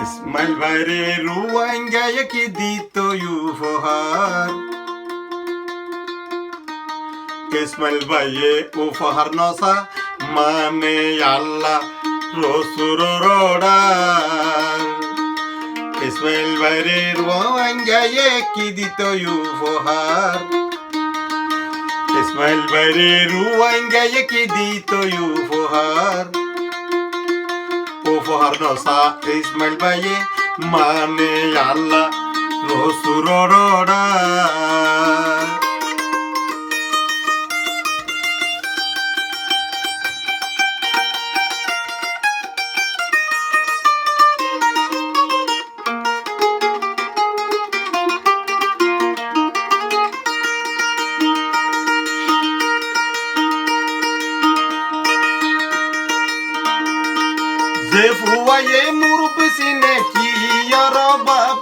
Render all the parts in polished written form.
ইসমাইল ভাইরে রুয়াঙ্গায় কি দিত উপহার। ইসমাইল ভাইয়ে উপহার নসা মানে আল্লাহ রসুরর অর্ডার। ইসমাইল ভাইরে রুয়াঙ্গায় কি দিত উপহার। ইসমাইল ভাইরে রুয়াঙ্গায় কি দিত উপহার। উপহার নসা ইসমাইল ভাইয়ে মানে আল্লাহ রসুরর অর্ডার। যে ফুয়ায়ে মুরব্বি সিনে কি আর বাপ।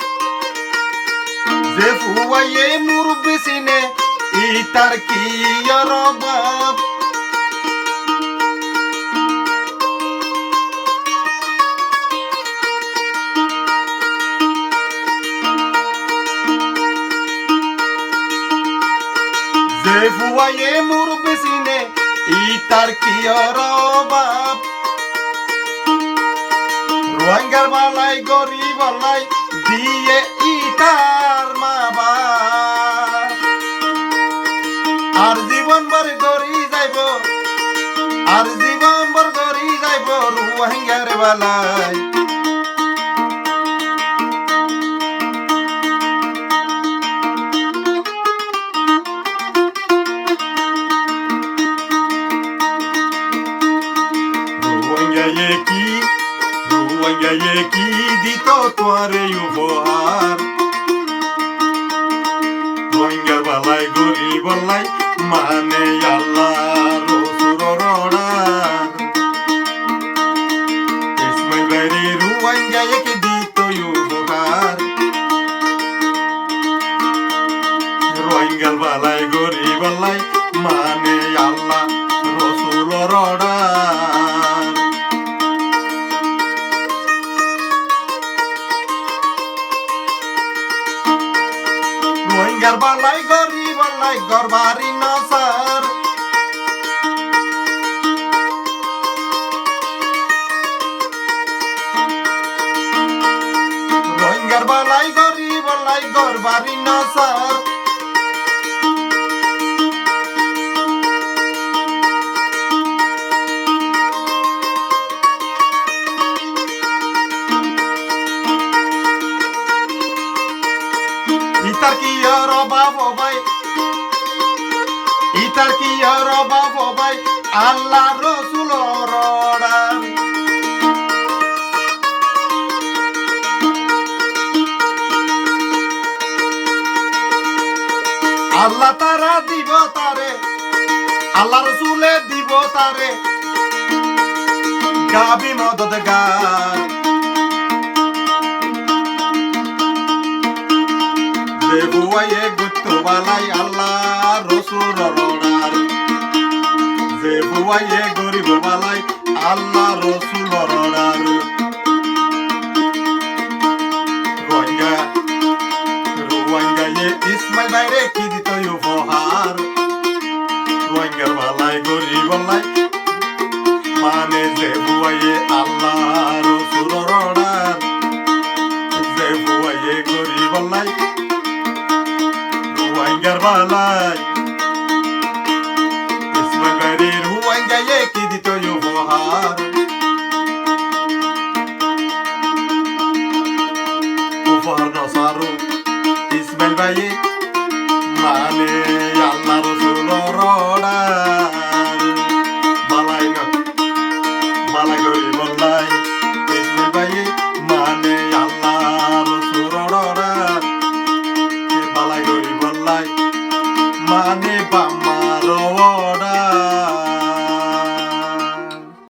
যে ফুয়ায়ে মুরব্বি সিনে ইতার কি আর বাপ। যে ফুয়ায়ে মুরব্বি সিনে ইতার কি আর বাপ। রোহিঙ্গার বালাই গরিব বালাই দিয়ে ইতার মা বাপ। আর জীবন ভর গড়ি যাইব, আর জীবন ভর গড়ি যাইব রোহিঙ্গার বালাই। রোহিঙ্গায় কি দিত তোয়ারে উপহার। রোহিঙ্গার বালাই গরিব বালাই মানে আল্লাহ রসুরর অর্ডার। ইসমাইল ভাইরে রোহিঙ্গায় কি দিত উপহার। রোহিঙ্গার বালাই গরিব বালাই মানে আল্লাহ রসুরর অর্ডার। রোহিঙ্গার বালাই গরিব বালাই গরবারি নসার। রোহিঙ্গার বালাই গরিব বালাই গরবারি নসার। ইতার কি আর অভাব ভাই, ইতার কি আর অভাব ভাই আল্লাহ রসুলর অর্ডার। আল্লাহ তারা দিব তারে, আল্লাহ রসুলে দিব তারে গাবি মদদ গান। যে বুয়ায়ে গুত্তু বালাই আল্লাহ রসুলর অর্ডার। যে বুয়ায়ে গরিব বালাই আল্লাহ রসুলর অর্ডার। রোহিঙ্গায় ইসমাইল ভাইরে কি দিত উপহার। রোহিঙ্গার বালাই গরিব বালাই মানে যে বুয়ায়ে আল্লাহ রসুলর অর্ডার। যে বুয়ায়ে গরিব বালাই রোহিঙ্গার বালাই ইসমাইল ভাইরে রোহিঙ্গায় কি দিত